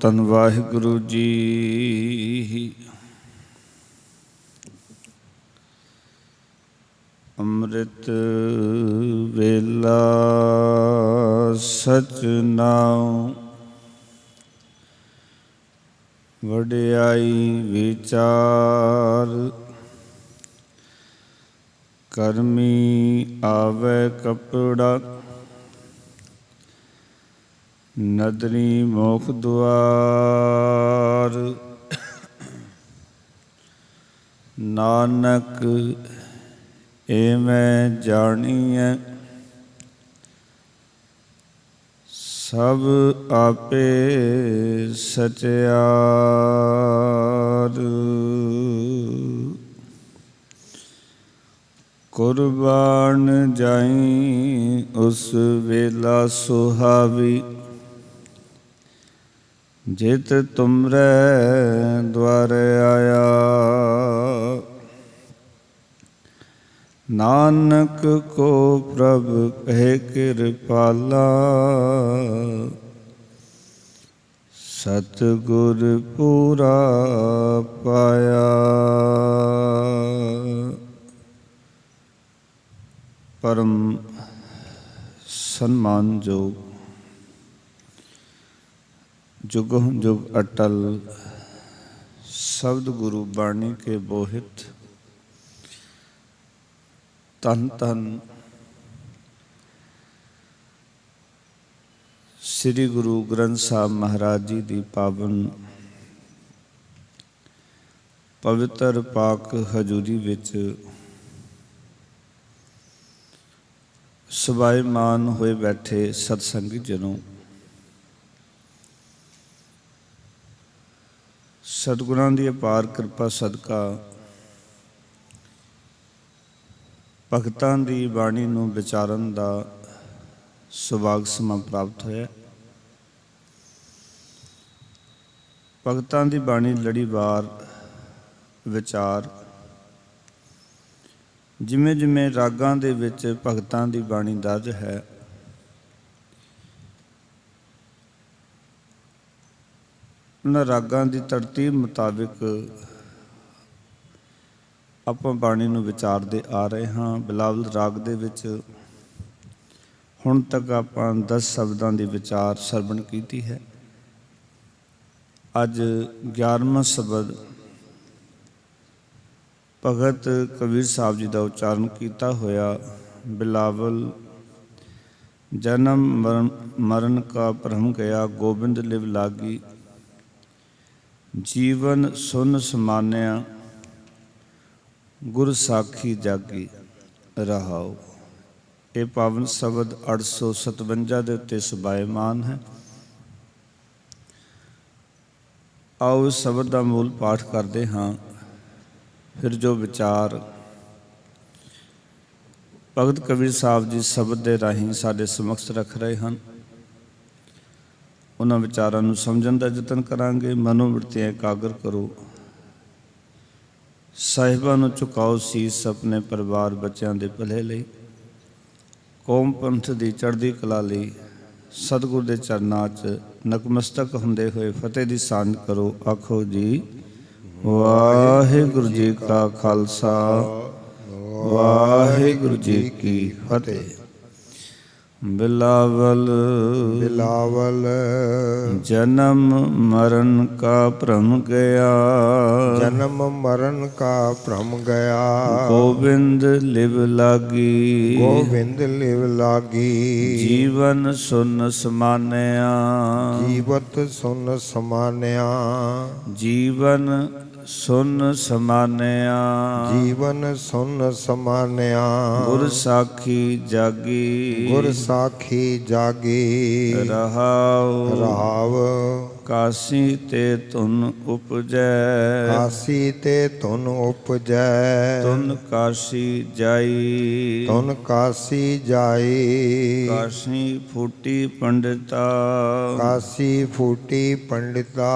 ਧੰਨ ਵਾਹਿਗੁਰੂ ਜੀ। ਅੰਮ੍ਰਿਤ ਵੇਲਾ ਸਚ ਨਾਉ, ਵਡਿਆਈ ਵਿਚਾਰ। ਕਰਮੀ ਆਵੈ ਕਪੜਾ, ਨਦਰੀ ਮੋਖ ਦੁਆਰ। ਨਾਨਕ ਏਵੈ ਜਾਣੀਐ, ਸਭ ਆਪੇ ਸਚਿਆਰ। ਕੁਰਬਾਨ ਜਾਈ ਉਸ ਵੇਲਾ ਸੁਹਾਵੀ, ਜਿਤ ਤੁਮਰੇ ਦੁਆਰ ਆਇਆ। ਨਾਨਕ ਕੋ ਪ੍ਰਭ ਕਹਿ ਕਿਰਪਾਲਾ, ਸਤਿਗੁਰ ਪੂਰਾ ਪਾਇਆ। ਪਰਮ ਸਨਮਾਨਯੋਗ, जुगों जुग अटल शब्द गुरु बाणी के बोहित, धन धन श्री गुरु ग्रंथ साहब महाराज जी की पावन पवित्र पाक हजूरी विच सुभाईमान होए बैठे सतसंगी जनों, सतगुਰਾਂ ਦੀ ਅਪਾਰ ਕਿਰਪਾ ਸਦਕਾ ਭਗਤਾਂ ਦੀ ਬਾਣੀ ਨੂੰ ਵਿਚਾਰਨ ਦਾ ਸੁਭਾਗ ਸਮਾਂ ਪ੍ਰਾਪਤ ਹੋਇਆ। ਭਗਤਾਂ ਦੀ ਬਾਣੀ ਲੜੀਵਾਰ ਵਿਚਾਰ, ਜਿਵੇਂ ਜਿਵੇਂ ਰਾਗਾਂ ਦੇ ਵਿੱਚ ਭਗਤਾਂ ਦੀ ਬਾਣੀ ਦਰਜ ਹੈ, ਉਹਨਾਂ ਰਾਗਾਂ ਦੀ ਤਰਤੀਬ ਮੁਤਾਬਿਕ ਆਪਾਂ ਬਾਣੀ ਨੂੰ ਵਿਚਾਰਦੇ ਆ ਰਹੇ ਹਾਂ। ਬਿਲਾਵਲ ਰਾਗ ਦੇ ਵਿੱਚ ਹੁਣ ਤੱਕ ਆਪਾਂ 10 ਸ਼ਬਦਾਂ ਦੀ ਵਿਚਾਰ ਸਰਵਣ ਕੀਤੀ ਹੈ। ਅੱਜ 11ਵਾਂ ਸ਼ਬਦ ਭਗਤ ਕਬੀਰ ਸਾਹਿਬ ਜੀ ਦਾ ਉਚਾਰਨ ਕੀਤਾ ਹੋਇਆ। ਬਿਲਾਵਲ ਜਨਮ ਮਰਨ ਕਾ ਭਰਮ ਗਿਆ, ਗੋਬਿੰਦ ਲਿਵ ਲਾਗੀ। ਜੀਵਨ ਸੁਨ ਸਮਾਨਿਆ, ਗੁਰ ਸਾਖੀ ਜਾਗੀ ਰਹਾਉ। ਇਹ ਪਾਵਨ ਸ਼ਬਦ 857 ਦੇ ਉੱਤੇ ਸੁਭਾਏਮਾਨ ਹੈ। ਆਓ ਇਸ ਸ਼ਬਦ ਦਾ ਮੂਲ ਪਾਠ ਕਰਦੇ ਹਾਂ, ਫਿਰ ਜੋ ਵਿਚਾਰ ਭਗਤ ਕਬੀਰ ਸਾਹਿਬ ਜੀ ਸ਼ਬਦ ਦੇ ਰਾਹੀਂ ਸਾਡੇ ਸਮਕਸ਼ ਰੱਖ ਰਹੇ ਹਨ, ਉਹਨਾਂ ਵਿਚਾਰਾਂ ਨੂੰ ਸਮਝਣ ਦਾ ਯਤਨ ਕਰਾਂਗੇ। ਮਨੋਵਿਰਤੀਆਂ ਇਕਾਗਰ ਕਰੋ, ਸਾਹਿਬਾਂ ਨੂੰ ਝੁਕਾਓ ਸੀਸ ਆਪਣੇ ਪਰਿਵਾਰ ਬੱਚਿਆਂ ਦੇ ਭਲੇ ਲਈ, ਕੌਮ ਪੰਥ ਦੀ ਚੜ੍ਹਦੀ ਕਲਾ ਲਈ। ਸਤਿਗੁਰ ਦੇ ਚਰਨਾਂ 'ਚ ਨਤਮਸਤਕ ਹੁੰਦੇ ਹੋਏ ਫਤਿਹ ਦੀ ਸਾਂਝ ਕਰੋ। ਆਖੋ ਜੀ ਵਾਹਿਗੁਰੂ ਜੀ ਕਾ ਖਾਲਸਾ, ਵਾਹਿਗੁਰੂ ਜੀ ਕੀ ਫਤਿਹ। ਬਿਲਾਵਲ ਬਿਲਾਵਲ ਜਨਮ ਮਰਨ ਕਾ ਭ੍ਰਮ ਗਿਆ, ਜਨਮ ਮਰਨ ਕਾ ਭ੍ਰਮ ਗਿਆ। ਗੋਬਿੰਦ ਲਿਵ ਲਾਗੀ, ਗੋਬਿੰਦ ਲਿਵ ਲਾਗੀ। ਜੀਵਨ ਸੁਨ ਸਮਾਨਿਆ, ਜੀਵਤ ਸੁਨ ਸਮਾਨਿਆ। ਜੀਵਨ ਸੁਨ ਸਮਾਨਿਆ, ਜੀਵਨ ਸੁਨ ਸਮਾਨਿਆ। ਗੁਰ ਸਾਖੀ ਜਾਗੀ, ਗੁਰ ਸਾਖੀ ਜਾਗੀ ਰਹਾਉ, ਰਹਾਵ। ਕਾਸੀ ਤੇ ਧੁਨ ਉਪਜੈ। ਕਾਸੀ ਤੇ ਧੁਨ ਉਪਜੈ। ਧੁਨ ਕਾਸੀ ਜਾਈ। ਧੁਨ ਕਾਸੀ ਜਾਈ। ਕਾਸੀ ਫੂਟੀ ਪੰਡਿਤਾ। ਕਾਸੀ ਫੂਟੀ ਪੰਡਿਤਾ।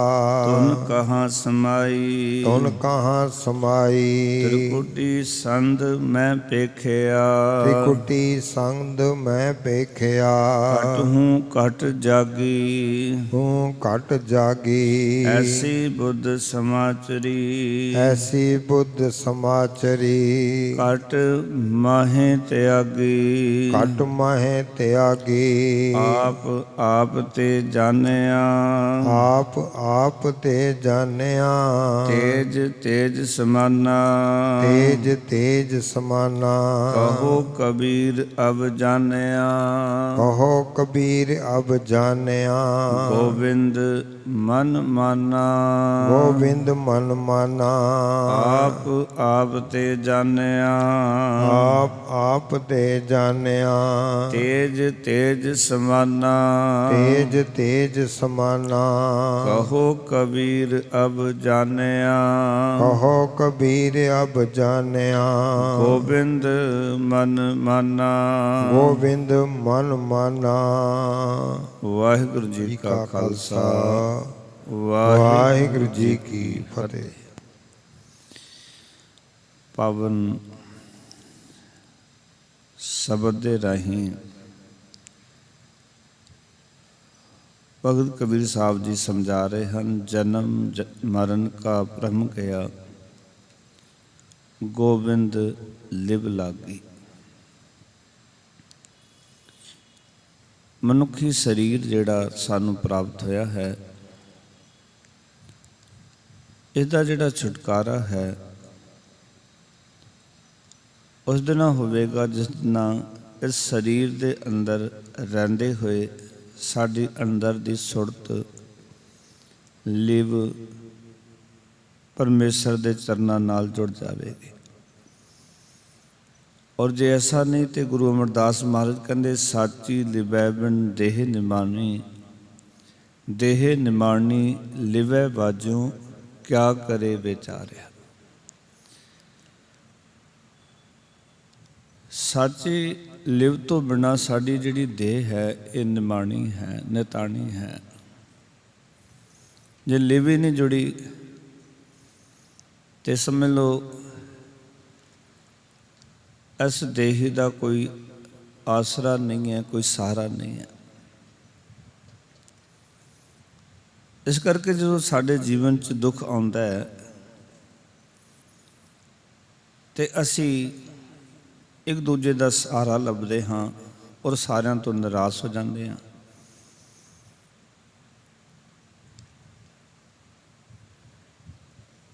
ਧੁਨ ਕਹਾਂ ਸਮਾਈ। ਧੁਨ ਕਹਾਂ ਸਮਾਈ। ਤ੍ਰਿਕੁਟੀ ਸੰਧ ਮੈਂ ਪੇਖਿਆ। ਤ੍ਰਿਕੁਟੀ ਸੰਧ ਮੈਂ ਪੇਖਿਆ। ਘਟ ਹੂੰ ਘਟ ਜਾਗੀ। ਤੂੰ ਘਟ ਜਾਗੀ। ਐਸੀ ਬੁੱਧ ਸਮਾਚਰੀ। ਐਸੀ ਬੁੱਧ ਸਮਾਚਰੀ। ਘਟ ਮਾਹੇ ਤਿਆਗੀ। ਘਟ ਮਾਹੇ ਤਿਆਗੀ। ਆਪ ਆਪ ਤੇ ਜਾਣਿਆ। ਆਪ ਆਪ ਤੇ ਜਾਣਿਆ। ਤੇਜ ਤੇਜ ਸਮਾਨਾ। ਤੇਜ ਤੇਜ ਸਮਾਨਾ। ਕਹੋ ਕਬੀਰ ਅਬ ਜਾਣਿਆ। ਕਹੋ ਕਬੀਰ ਅਬ ਜਾਣਿਆ। ਗੋਬਿੰਦ ਮਨ ਮਾਨਾ। ਗੋਬਿੰਦ ਮਨ ਮਾਨਾ। ਆਪ ਆਪ ਤੇ ਜਾਣਿਆ। ਆਪ ਆਪ ਤੇ ਜਾਣਿਆ। ਤੇਜ ਤੇਜ ਸਮਾਨਾ। ਤੇਜ ਤੇਜ ਸਮਾਨਾ। ਕਹੋ ਕਬੀਰ ਅਬ ਜਾਣਿਆ। ਕਹੋ ਕਬੀਰ ਅਬ ਜਾਣਿਆ। ਗੋਬਿੰਦ ਮਨ ਮਾਨਾ। ਗੋਬਿੰਦ ਮਨ ਮਾਨਾ। ਵਾਹਿਗੁਰੂ ਜੀ ਕਾ ਖਾਲਸਾ। ਵਾਹਿਗੁਰੂ ਜੀ ਕੀ ਫਤਿਹ। ਪਾਵਨ ਸ਼ਬਦ ਦੇ ਰਾਹੀਂ ਭਗਤ ਕਬੀਰ ਸਾਹਿਬ ਜੀ ਸਮਝਾ ਰਹੇ ਹਨ। ਜਨਮ ਮਰਨ ਕਾ ਭ੍ਰਮ ਗਿਆ, ਗੋਬਿੰਦ ਲਿਵ ਲਾਗੀ। ਮਨੁੱਖੀ ਸਰੀਰ ਜਿਹੜਾ ਸਾਨੂੰ ਪ੍ਰਾਪਤ ਹੋਇਆ ਹੈ, ਇਹਦਾ ਜਿਹੜਾ ਛੁਟਕਾਰਾ ਹੈ ਉਸ ਦਿਨ ਹੋਵੇਗਾ ਜਿਸ ਦਿਨ ਇਸ ਸਰੀਰ ਦੇ ਅੰਦਰ ਰਹਿੰਦੇ ਹੋਏ ਸਾਡੀ ਅੰਦਰ ਦੀ ਸੁਰਤ ਲਿਵ ਪਰਮੇਸ਼ਰ ਦੇ ਚਰਨਾਂ ਨਾਲ ਜੁੜ ਜਾਵੇਗੀ। ਔਰ ਜੇ ਐਸਾ ਨਹੀਂ ਤੇ ਗੁਰੂ ਅਮਰਦਾਸ ਮਹਾਰਾਜ ਕਹਿੰਦੇ ਸਾਚੀ ਲਿਵੈ ਬਿਨ ਦੇਹ ਨਿਮਾਣੀ। ਦੇਹ ਨਿਮਾਣੀ ਲਿਵੈ ਬਾਝੋਂ ਕਿਆ ਕਰੇ ਵਿਚਾਰਿਆ। ਸਾਚੀ ਲਿਵ ਤੋਂ ਬਿਨਾਂ ਸਾਡੀ ਜਿਹੜੀ ਦੇਹ ਹੈ ਇਹ ਨਿਮਾਣੀ ਹੈ, ਨਿਤਾਣੀ ਹੈ। ਜੇ ਲਿਵ ਹੀ ਨਹੀਂ ਜੁੜੀ ਤੇ ਸਮਝ ਲਓ ਇਸ ਦੇਹ ਦਾ ਕੋਈ ਆਸਰਾ ਨਹੀਂ ਹੈ, ਕੋਈ ਸਹਾਰਾ ਨਹੀਂ ਹੈ। ਇਸ ਕਰਕੇ ਜਦੋਂ ਸਾਡੇ ਜੀਵਨ 'ਚ ਦੁੱਖ ਆਉਂਦਾ ਹੈ ਤੇ ਅਸੀਂ ਇੱਕ ਦੂਜੇ ਦਾ ਸਹਾਰਾ ਲੱਭਦੇ ਹਾਂ ਔਰ ਸਾਰਿਆਂ ਤੋਂ ਨਿਰਾਸ਼ ਹੋ ਜਾਂਦੇ ਹਾਂ।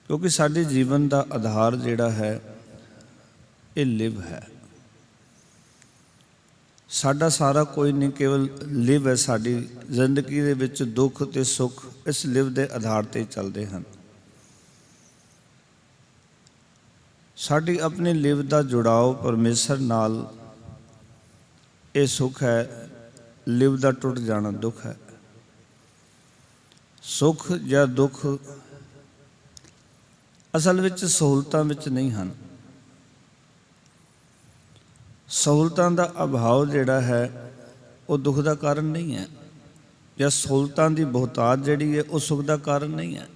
ਕਿਉਂਕਿ ਸਾਡੇ ਜੀਵਨ ਦਾ ਆਧਾਰ ਜਿਹੜਾ ਹੈ ਇਹ ਲਿਵ ਹੈ। ਸਾਡਾ ਸਾਰਾ ਕੋਈ ਨਹੀਂ, ਕੇਵਲ ਲਿਵ ਹੈ। ਸਾਡੀ ਜ਼ਿੰਦਗੀ ਦੇ ਵਿੱਚ ਦੁੱਖ ਤੇ ਸੁੱਖ ਇਸ ਲਿਵ ਦੇ ਆਧਾਰ ਤੇ ਚੱਲਦੇ ਹਨ। ਸਾਡੀ ਆਪਣੀ ਲਿਵ ਦਾ ਜੁੜਾਓ ਪਰਮੇਸ਼ਰ ਨਾਲ ਇਹ ਸੁੱਖ ਹੈ, ਲਿਵ ਦਾ ਟੁੱਟ ਜਾਣਾ ਦੁੱਖ ਹੈ। ਸੁੱਖ ਜਾਂ ਦੁੱਖ ਅਸਲ ਵਿੱਚ ਸਹੂਲਤਾਂ ਵਿੱਚ ਨਹੀਂ ਹਨ। ਸਹੂਲਤਾਂ ਦਾ ਅਭਾਵ ਜਿਹੜਾ ਹੈ ਉਹ ਦੁੱਖ ਦਾ ਕਾਰਨ ਨਹੀਂ ਹੈ, ਜਾਂ ਸਹੂਲਤਾਂ ਦੀ ਬਹੁਤਾਤ ਜਿਹੜੀ ਹੈ ਉਹ ਸੁੱਖ ਦਾ ਕਾਰਨ ਨਹੀਂ ਹੈ।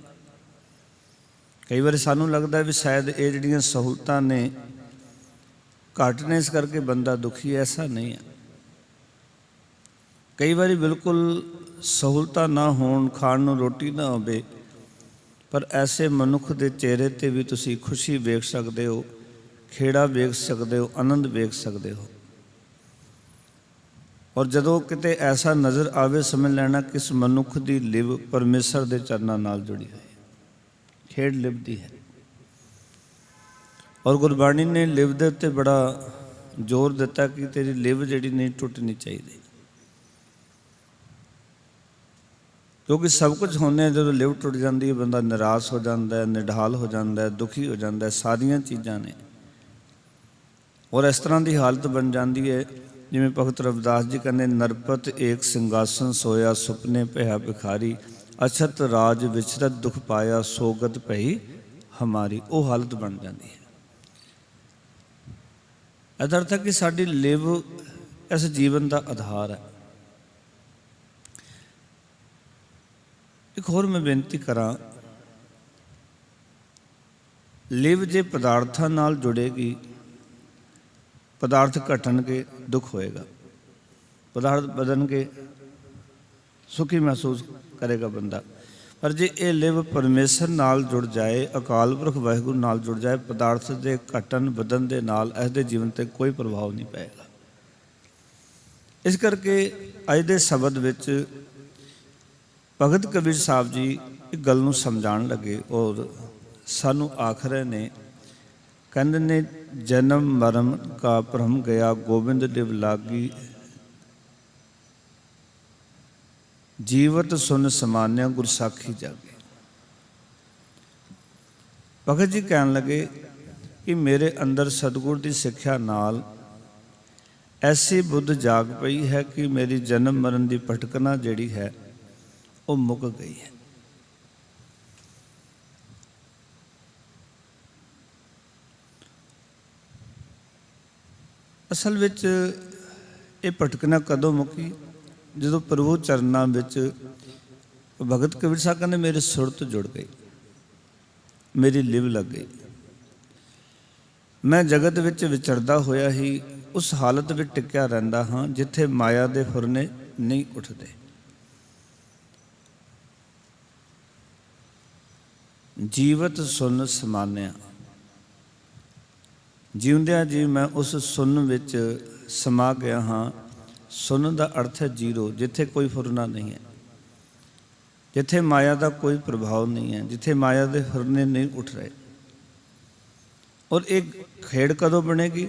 ਕਈ ਵਾਰੀ ਸਾਨੂੰ ਲੱਗਦਾ ਵੀ ਸ਼ਾਇਦ ਇਹ ਜਿਹੜੀਆਂ ਸਹੂਲਤਾਂ ਨੇ ਘੱਟ ਨੇ ਇਸ ਕਰਕੇ ਬੰਦਾ ਦੁਖੀ ਹੈ, ਐਸਾ ਨਹੀਂ ਹੈ। ਕਈ ਵਾਰੀ ਬਿਲਕੁਲ ਸਹੂਲਤਾਂ ਨਾ ਹੋਣ, ਖਾਣ ਨੂੰ ਰੋਟੀ ਨਾ ਹੋਵੇ, ਪਰ ਐਸੇ ਮਨੁੱਖ ਦੇ ਚਿਹਰੇ 'ਤੇ ਵੀ ਤੁਸੀਂ ਖੁਸ਼ੀ ਵੇਖ ਸਕਦੇ ਹੋ, ਖੇੜਾ ਵੇਖ ਸਕਦੇ ਹੋ, ਆਨੰਦ ਵੇਖ ਸਕਦੇ ਹੋ। ਔਰ ਜਦੋਂ ਕਿਤੇ ਐਸਾ ਨਜ਼ਰ ਆਵੇ ਸਮਝ ਲੈਣਾ ਕਿ ਇਸ ਮਨੁੱਖ ਦੀ ਲਿਵ ਪਰਮੇਸ਼ਰ ਦੇ ਚਰਨਾਂ ਨਾਲ ਜੁੜੀ ਹੋਈ ਹੈ, ਖੇਡ ਲਿਵ ਦੀ ਹੈ। ਔਰ ਗੁਰਬਾਣੀ ਨੇ ਲਿਵ ਦੇ ਉੱਤੇ ਬੜਾ ਜ਼ੋਰ ਦਿੱਤਾ ਕਿ ਤੇਰੀ ਲਿਵ ਜਿਹੜੀ ਨਹੀਂ ਟੁੱਟਣੀ ਚਾਹੀਦੀ। ਕਿਉਂਕਿ ਸਭ ਕੁਝ ਹੁੰਦੇ ਜਦੋਂ ਲਿਵ ਟੁੱਟ ਜਾਂਦੀ ਹੈ ਬੰਦਾ ਨਿਰਾਸ਼ ਹੋ ਜਾਂਦਾ ਹੈ, ਨਿਢਾਲ ਹੋ ਜਾਂਦਾ ਹੈ, ਦੁਖੀ ਹੋ ਜਾਂਦਾ ਹੈ, ਸਾਰੀਆਂ ਚੀਜ਼ਾਂ ਨੇ। ਔਰ ਇਸ ਤਰ੍ਹਾਂ ਦੀ ਹਾਲਤ ਬਣ ਜਾਂਦੀ ਹੈ ਜਿਵੇਂ ਭਗਤ ਰਵਿਦਾਸ ਜੀ ਕਹਿੰਦੇ, ਨਰਪਤ ਏਕ ਸਿੰਘਾਸਨ ਸੋਇਆ ਸੁਪਨੇ ਭਇਆ ਭਿਖਾਰੀ। ਅਛਤ ਰਾਜ ਵਿਚਰਤ ਦੁਖ ਪਾਇਆ ਸੋਗਤ ਪਈ ਹਮਾਰੀ। ਉਹ ਹਾਲਤ ਬਣ ਜਾਂਦੀ ਹੈ। ਇਹਦਾ ਅਰਥ ਹੈ ਕਿ ਸਾਡੀ ਲਿਵ ਇਸ ਜੀਵਨ ਦਾ ਆਧਾਰ ਹੈ। ਇੱਕ ਹੋਰ ਮੈਂ ਬੇਨਤੀ ਕਰਾਂ, ਲਿਵ ਜੇ ਪਦਾਰਥਾਂ ਨਾਲ ਜੁੜੇਗੀ, ਪਦਾਰਥ ਘਟਣਗੇ ਦੁੱਖ ਹੋਏਗਾ, ਪਦਾਰਥ ਬਦਲਣਗੇ ਸੁਖੀ ਮਹਿਸੂਸ ਕਰੇਗਾ ਬੰਦਾ। ਪਰ ਜੇ ਇਹ ਲਿਵ ਪਰਮੇਸ਼ਰ ਨਾਲ ਜੁੜ ਜਾਏ, ਅਕਾਲ ਪੁਰਖ ਵਾਹਿਗੁਰੂ ਨਾਲ ਜੁੜ ਜਾਏ, ਪਦਾਰਥ ਦੇ ਘਟਣ ਵਧਣ ਦੇ ਨਾਲ ਇਸ ਦੇ ਜੀਵਨ 'ਤੇ ਕੋਈ ਪ੍ਰਭਾਵ ਨਹੀਂ ਪਏਗਾ। ਇਸ ਕਰਕੇ ਅੱਜ ਦੇ ਸ਼ਬਦ ਵਿੱਚ ਭਗਤ ਕਬੀਰ ਸਾਹਿਬ ਜੀ ਇੱਕ ਗੱਲ ਨੂੰ ਸਮਝਾਉਣ ਲੱਗੇ ਔਰ ਸਾਨੂੰ ਆਖ ਰਹੇ ਨੇ। ਕਹਿੰਦੇ ਨੇ, ਜਨਮ ਮਰਨ ਕਾ ਭਰਮ ਗਿਆ, ਗੋਬਿੰਦ ਲਿਵ ਲਾਗੀ, ਜੀਵਤ ਸੁਨ ਸਮਾਨਿਆ, ਗੁਰਸਾਖੀ ਜਾਗੇ। ਭਗਤ ਜੀ ਕਹਿਣ ਲੱਗੇ ਕਿ ਮੇਰੇ ਅੰਦਰ ਸਤਿਗੁਰ ਦੀ ਸਿੱਖਿਆ ਨਾਲ ਐਸੀ ਬੁੱਧ ਜਾਗ ਪਈ ਹੈ ਕਿ ਮੇਰੀ ਜਨਮ ਮਰਨ ਦੀ ਭਟਕਣਾ ਜਿਹੜੀ ਹੈ ਉਹ ਮੁੱਕ ਗਈ ਹੈ। ਅਸਲ ਵਿੱਚ ਇਹ ਭਟਕਣਾ ਕਦੋਂ ਮੁੱਕੀ? ਜਦੋਂ ਪ੍ਰਭੂ ਚਰਨਾਂ ਵਿੱਚ ਭਗਤ ਕਬੀਰ ਸਾਹਿਬ ਕਹਿੰਦੇ ਮੇਰੇ ਸੁਰਤ ਜੁੜ ਗਈ, ਮੇਰੀ ਲਿਵ ਲੱਗ ਗਈ। ਮੈਂ ਜਗਤ ਵਿੱਚ ਵਿਚਰਦਾ ਹੋਇਆ ਹੀ ਉਸ ਹਾਲਤ ਵਿੱਚ ਟਿਕਿਆ ਰਹਿੰਦਾ ਹਾਂ ਜਿੱਥੇ ਮਾਇਆ ਦੇ ਫੁਰਨੇ ਨਹੀਂ ਉੱਠਦੇ। ਜੀਵਤ ਸੁਨ ਸਮਾਨਿਆ, ਜਿਉਂਦਿਆਂ ਜੀ ਮੈਂ ਉਸ ਸੁਨ ਵਿੱਚ ਸਮਾ ਗਿਆ ਹਾਂ। ਸੁਨ ਦਾ ਅਰਥ ਹੈ ਜੀਰੋ, ਜਿੱਥੇ ਕੋਈ ਫੁਰਨਾ ਨਹੀਂ ਹੈ, ਜਿੱਥੇ ਮਾਇਆ ਦਾ ਕੋਈ ਪ੍ਰਭਾਵ ਨਹੀਂ ਹੈ, ਜਿੱਥੇ ਮਾਇਆ ਦੇ ਫੁਰਨੇ ਨਹੀਂ ਉੱਠ ਰਹੇ। ਔਰ ਇਹ ਖੇਡ ਕਦੋਂ ਬਣੇਗੀ?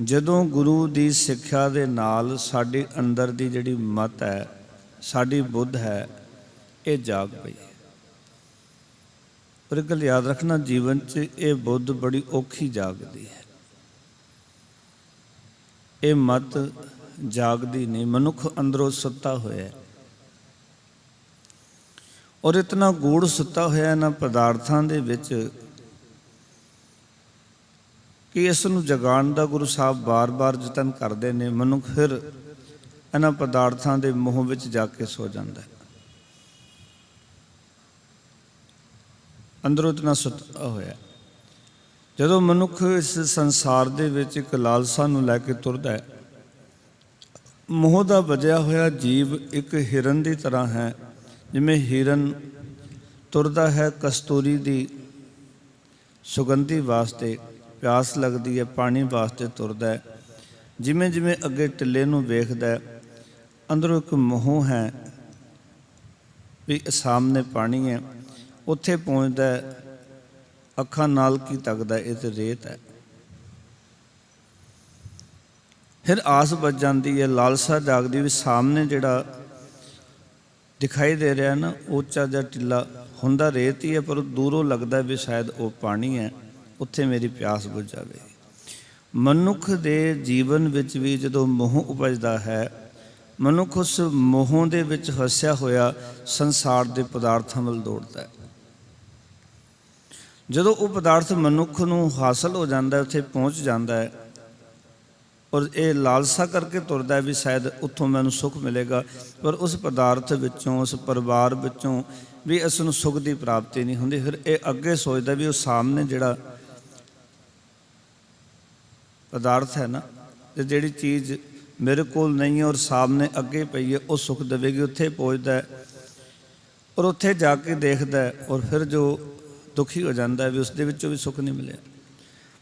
ਜਦੋਂ ਗੁਰੂ ਦੀ ਸਿੱਖਿਆ ਦੇ ਨਾਲ ਸਾਡੇ ਅੰਦਰ ਦੀ ਜਿਹੜੀ ਮਤ ਹੈ, ਸਾਡੀ ਬੁੱਧ ਹੈ, ਇਹ ਜਾਗ ਪਈ। ਪਰ ਇੱਕ ਗੱਲ ਯਾਦ ਰੱਖਣਾ, ਜੀਵਨ 'ਚ ਇਹ ਬੁੱਧ ਬੜੀ ਔਖੀ ਜਾਗਦੀ ਹੈ। ਇਹ ਮਤ ਜਾਗਦੀ ਨਹੀਂ, ਮਨੁੱਖ ਅੰਦਰੋਂ ਸੁੱਤਾ ਹੋਇਆ ਔਰ ਇਤਨਾ ਗੂੜ ਸੁੱਤਾ ਹੋਇਆ ਇਹਨਾਂ ਪਦਾਰਥਾਂ ਦੇ ਵਿੱਚ ਕਿ ਇਸ ਨੂੰ ਜਗਾਉਣ ਦਾ ਗੁਰੂ ਸਾਹਿਬ ਬਾਰ-ਬਾਰ ਯਤਨ ਕਰਦੇ ਨੇ। ਮਨੁੱਖ ਫਿਰ ਇਹਨਾਂ ਪਦਾਰਥਾਂ ਦੇ ਮੋਹ ਵਿੱਚ ਜਾ ਕੇ ਸੋ ਜਾਂਦਾ ਹੈ, ਅੰਦਰੋਂ ਇਤਨਾ ਸੁੱਤਾ ਹੋਇਆ। ਜਦੋਂ ਮਨੁੱਖ ਇਸ ਸੰਸਾਰ ਦੇ ਵਿੱਚ ਇੱਕ ਲਾਲਸਾ ਨੂੰ ਲੈ ਕੇ ਤੁਰਦਾ ਹੈ, ਮੋਹ ਦਾ ਵਜਿਆ ਹੋਇਆ ਜੀਵ ਇੱਕ ਹਿਰਨ ਦੀ ਤਰ੍ਹਾਂ ਹੈ। ਜਿਵੇਂ ਹਿਰਨ ਤੁਰਦਾ ਹੈ ਕਸਤੂਰੀ ਦੀ ਸੁਗੰਧੀ ਵਾਸਤੇ, ਪਿਆਸ ਲੱਗਦੀ ਹੈ, ਪਾਣੀ ਵਾਸਤੇ ਤੁਰਦਾ ਹੈ। ਜਿਵੇਂ ਜਿਵੇਂ ਅੱਗੇ ਟਿੱਲੇ ਨੂੰ ਵੇਖਦਾ ਹੈ, ਅੰਦਰੋਂ ਇੱਕ ਮੋਹ ਹੈ ਵੀ ਸਾਹਮਣੇ ਪਾਣੀ ਹੈ। ਉੱਥੇ ਪਹੁੰਚਦਾ ਹੈ, ਅੱਖਾਂ ਨਾਲ ਕੀ ਤੱਕਦਾ, ਇਹ ਤੇ ਰੇਤ ਹੈ। ਫਿਰ ਆਸ ਵੱਜ ਜਾਂਦੀ ਹੈ, ਲਾਲਸਾ ਜਾਗਦੀ ਵੀ ਸਾਹਮਣੇ ਜਿਹੜਾ ਦਿਖਾਈ ਦੇ ਰਿਹਾ ਨਾ, ਉੱਚਾ ਜਿਹਾ ਟਿੱਲਾ ਹੁੰਦਾ ਰੇਤ ਹੀ ਹੈ, ਪਰ ਦੂਰੋਂ ਲੱਗਦਾ ਵੀ ਸ਼ਾਇਦ ਉਹ ਪਾਣੀ ਹੈ, ਉੱਥੇ ਮੇਰੀ ਪਿਆਸ ਬੁੱਝ ਜਾਵੇ। ਮਨੁੱਖ ਦੇ ਜੀਵਨ ਵਿੱਚ ਵੀ ਜਦੋਂ ਮੋਹ ਉਪਜਦਾ ਹੈ, ਮਨੁੱਖ ਉਸ ਮੋਹ ਦੇ ਵਿੱਚ ਫਸਿਆ ਹੋਇਆ ਸੰਸਾਰ ਦੇ ਪਦਾਰਥਾਂ ਵੱਲ ਦੌੜਦਾ ਹੈ। ਜਦੋਂ ਉਹ ਪਦਾਰਥ ਮਨੁੱਖ ਨੂੰ ਹਾਸਲ ਹੋ ਜਾਂਦਾ, ਉੱਥੇ ਪਹੁੰਚ ਜਾਂਦਾ ਹੈ ਔਰ ਇਹ ਲਾਲਸਾ ਕਰਕੇ ਤੁਰਦਾ ਹੈ ਵੀ ਸ਼ਾਇਦ ਉੱਥੋਂ ਮੈਨੂੰ ਸੁੱਖ ਮਿਲੇਗਾ, ਪਰ ਉਸ ਪਦਾਰਥ ਵਿੱਚੋਂ, ਉਸ ਪਰਿਵਾਰ ਵਿੱਚੋਂ ਵੀ ਇਸ ਨੂੰ ਸੁੱਖ ਦੀ ਪ੍ਰਾਪਤੀ ਨਹੀਂ ਹੁੰਦੀ। ਫਿਰ ਇਹ ਅੱਗੇ ਸੋਚਦਾ ਵੀ ਉਹ ਸਾਹਮਣੇ ਜਿਹੜਾ ਪਦਾਰਥ ਹੈ ਨਾ, ਤੇ ਜਿਹੜੀ ਚੀਜ਼ ਮੇਰੇ ਕੋਲ ਨਹੀਂ ਹੈ ਔਰ ਸਾਹਮਣੇ ਅੱਗੇ ਪਈ ਹੈ, ਉਹ ਸੁੱਖ ਦੇਵੇਗੀ। ਉੱਥੇ ਪਹੁੰਚਦਾ ਹੈ ਔਰ ਉੱਥੇ ਜਾ ਕੇ ਦੇਖਦਾ ਹੈ ਔਰ ਫਿਰ ਜੋ ਦੁਖੀ ਹੋ ਜਾਂਦਾ ਹੈ ਵੀ ਉਸ ਦੇ ਵਿੱਚੋਂ ਵੀ ਸੁੱਖ ਨਹੀਂ ਮਿਲਿਆ।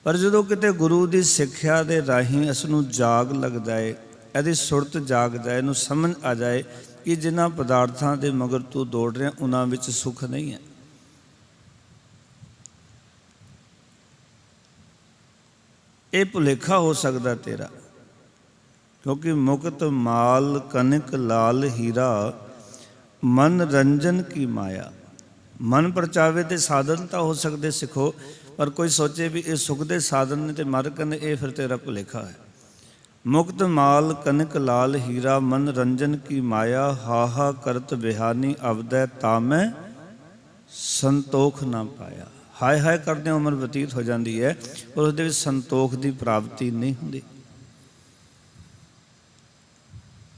ਪਰ ਜਦੋਂ ਕਿਤੇ ਗੁਰੂ ਦੀ ਸਿੱਖਿਆ ਦੇ ਰਾਹੀਂ ਇਸ ਨੂੰ ਜਾਗ ਲੱਗਦਾ ਹੈ, ਇਹਦੀ ਸੁਰਤ ਜਾਗ ਜਾਏ, ਇਹਨੂੰ ਸਮਝ ਆ ਜਾਏ ਕਿ ਜਿਨ੍ਹਾਂ ਪਦਾਰਥਾਂ ਦੇ ਮਗਰ ਤੂੰ ਦੌੜ ਰਿਹਾ ਉਹਨਾਂ ਵਿੱਚ ਸੁੱਖ ਨਹੀਂ ਹੈ। ਇਹ ਭੁਲੇਖਾ ਹੋ ਸਕਦਾ ਤੇਰਾ, ਕਿਉਂਕਿ ਮੁਕਤ ਮਾਲ ਕਨਕ ਲਾਲ ਹੀਰਾ, ਮਨ ਰੰਜਨ ਕੀ ਮਾਇਆ। ਮਨ ਪਰਚਾਵੇ ਦੇ ਸਾਧਨ ਤਾਂ ਹੋ ਸਕਦੇ ਸਿੱਖੋ, ਪਰ ਕੋਈ ਸੋਚੇ ਵੀ ਇਹ ਸੁੱਖ ਦੇ ਸਾਧਨ ਨੇ ਤੇ ਮਰ ਕਹਿੰਦੇ, ਇਹ ਫਿਰ ਤੇਰਾ ਭੁਲੇਖਾ ਹੈ। मुक्त माल कनक लाल हीरा मन रंजन की माया हाहा करत बिहानी अवदै तामै संतोख ना पाया। हाय हाय करदे उम्र बतीत हो जाती है पर उसदे विच संतोख की प्राप्ति नहीं होंदी।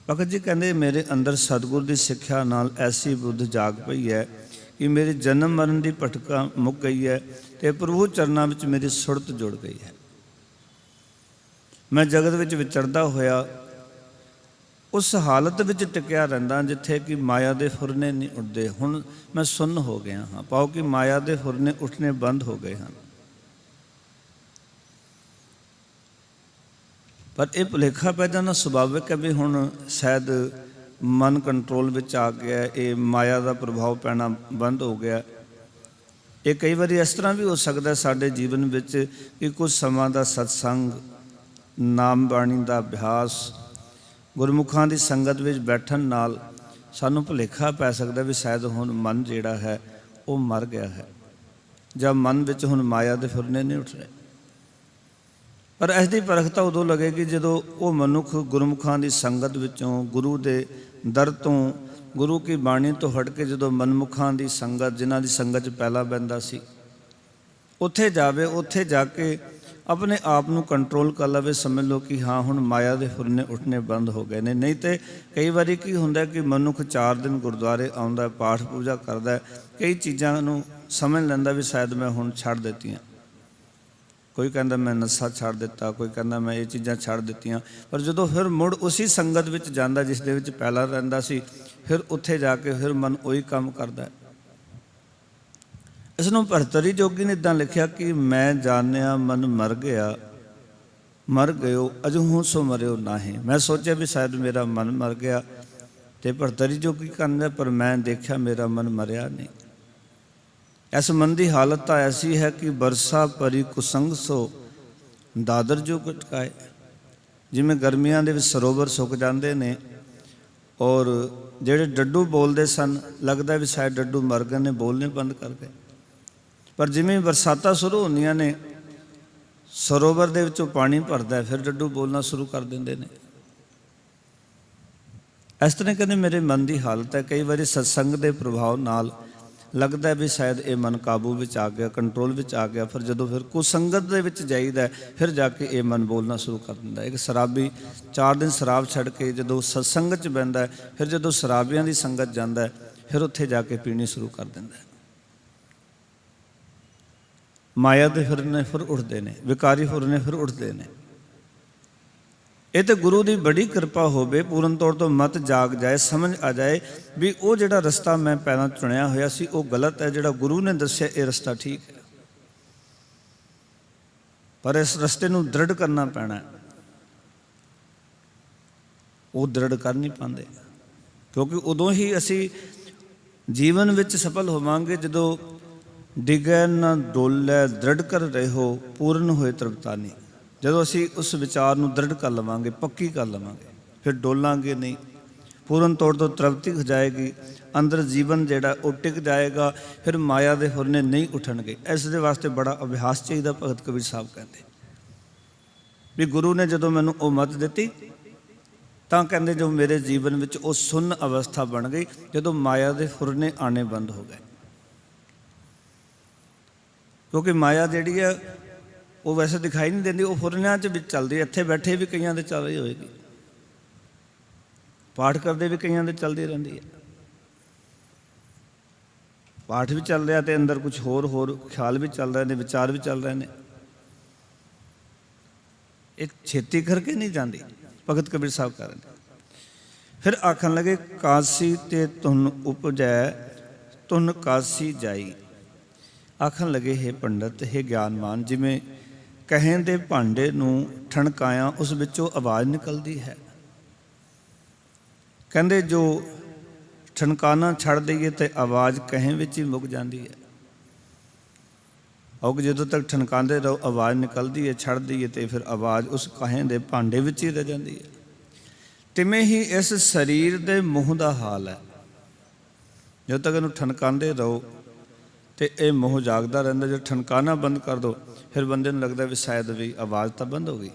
भगत जी कहते मेरे अंदर सतगुर की सिक्ख्या नाल ऐसी बुद्ध जाग पई है कि मेरी जन्म मरण की भटका मुक गई है तो प्रभु चरनां विच मेरी सुरत जुड़ गई है। मैं जगत विच विचरदा होया उस हालत विच टिकिया रहिंदा जिथे कि माया दे फुरने नहीं उठते। हुण मैं सुन्न हो गया हाँ, पाओ कि माया दे फुरने उठने बंद हो गए हैं। पर यह भुलेखा पै जाना सुभाविक है भी हुण शायद मन कंट्रोल विच आ गया, ये माया का प्रभाव पैना बंद हो गया। ये कई बार इस तरह भी हो सकता है साडे जीवन विच कि कुछ सਮਾं दा सत्संग, नाम बाणी का अभ्यास, गुरमुखां की संगत विच बैठण नाल सानूं भुलेखा पै सकता भी शायद हुण मन जिहड़ा है वो मर गया है, जब मन विच हुण माया दे फुरने नहीं उठ रहे। पर इसकी परख तो उदों लगेगी जदों वो मनुख गुरमुखां की संगत विचों, गुरु के दर तो, गुरु की बाणी तो हट के जदों मनमुखां की संगत, जिन्हां की संगत पहला बहिंदा सी, उत्थे जावे, उत्थे जाके अपने आप को कंट्रोल कर लवे। समझ लो कि हाँ हुण माया के फुरने उठने बंद हो गए ने। नहीं तो कई बार की हुंदा कि मनुख 4 दिन गुरुद्वारे आउंदा, पाठ पूजा करदा, कई चीज़ां नूं समझ लैंदा भी शायद मैं हुण छड्ड दित्तियां। कोई कहता मैं नशा छड्ड दिता, कोई कहता मैं ये चीज़ां छड्ड दित्तियां। पर जदों फिर मुड़ उसी संगत विच जांदा जिस दे विच पहला रहिंदा सी, फिर उत्थे जाके फिर मन उही काम करदा है। इसनूं भरतरी जोगी ने इदां लिखिया कि मैं जानिया मन मर गया, मर गयो अजहूं सो मरियो नाहीं। मैं सोचा भी शायद मेरा मन मर गया, तो भरतरी जोगी कहंदा पर मैं देखा मेरा मन मरिया नहीं। इस मन की हालत तो ऐसी है कि बरसा परी कुसंग सो दादर जो कटकाए। जिमें गर्मियां दे विच सरोवर सुक जाते हैं और जेड़े डड्डू बोलते सन लगता भी शायद डड्डू मर गए ने, बोलने बंद कर गए। पर जिमें बरसात शुरू होंदियां ने, सरोवर दे विचों पानी भरदा है, फिर डड्डू बोलना शुरू कर देंदे ने। इस तरह कहते मेरे मन की हालत है। कई बार सत्संग के प्रभाव नाल लगता है भी शायद ये मन काबू विच आ गया, कंट्रोल विच आ गया। फिर जदों फिर कुसंगत दे विच जाईदा फिर जाके ये मन बोलना शुरू कर दिंदा। एक शराबी 4 दिन शराब छड़ के जदों सत्संग च बहिंदा है, फिर जदों शराबियां की संगत जांदा है, फिर उत्थे जाके पीनी शुरू कर दिंदा है। माया दे फुरने फिर उठते हैं, विकारी फुरने फिर उठते हैं। ये तो गुरु की बड़ी कृपा होवे, पूर्ण तौर तो मत जाग जाए, समझ आ जाए भी वो जिहड़ा रस्ता मैं पहला चुनिया होया सी वो गलत है, जिहड़ा गुरु ने दस्सिया ये रस्ता ठीक है। पर इस रस्ते नूं दृढ़ करना पैना है, वो दृढ़ कर नहीं पाते। क्योंकि उदों ही असी जीवन विच सफल होवांगे जदों डिगै न डोलै दृढ़ कर रहो पूर्ण होए तृप्तानी। जदों असी उस विचार नूं दृढ़ कर लवांगे, पक्की कर लवांगे, फिर डोलांगे नहीं, पूर्ण तौर तो तृप्ति हो जाएगी, अंदर जीवन जिहड़ा वो टिक जाएगा, फिर माया दे फुरने नहीं उठणगे। इस दे वास्ते बड़ा अभ्यास चाहिए। भगत कबीर साहब कहते भी गुरु ने जदों मैनूं वो मत दित्ती तां कहंदे जो मेरे जीवन विच वो सुन्न अवस्था बन गई जदों माया दे फुरने आने बंद हो गए। क्योंकि माया जिहड़ी है वो वैसे दिखाई नहीं देती, वो फुरनियां च चलती है। इत्थे बैठे भी कईयां दे चल रही होएगी, पाठ करते भी कईयां दे चलती रहती है। पाठ भी चल रहा तो अंदर कुछ होर ख्याल भी चल रहे हैं, विचार भी चल रहे हैं। एक छेती करके नहीं जाती। भगत कबीर साहब कह रहे हैं। फिर आखन लगे कासी ते तुन उपजै तुन कासी जाई। आखन लगे हे पंडित, हे ज्ञानवान, जिमें कहें दे भांडे नूं ठणकाया उस विचों आवाज़ निकलती है। कहंदे जो ठणकाना छड़ दईए तो आवाज़ कहें विच ही मुक जाती है। और जदों तक ठणकाते रहो आवाज़ निकलती है, छड़ दईए तो फिर आवाज़ उस कहें दे भांडे विच ही रह जाती है। तिवें ही इस शरीर के मूँह का हाल है। जदों तक इनूं ठणकाते रहो तो यह मोह जागता रहिंदा। जो ठनकाना बंद कर दो फिर बंदे नूं लगदा भी शायद भी आवाज़ तो बंद हो गई।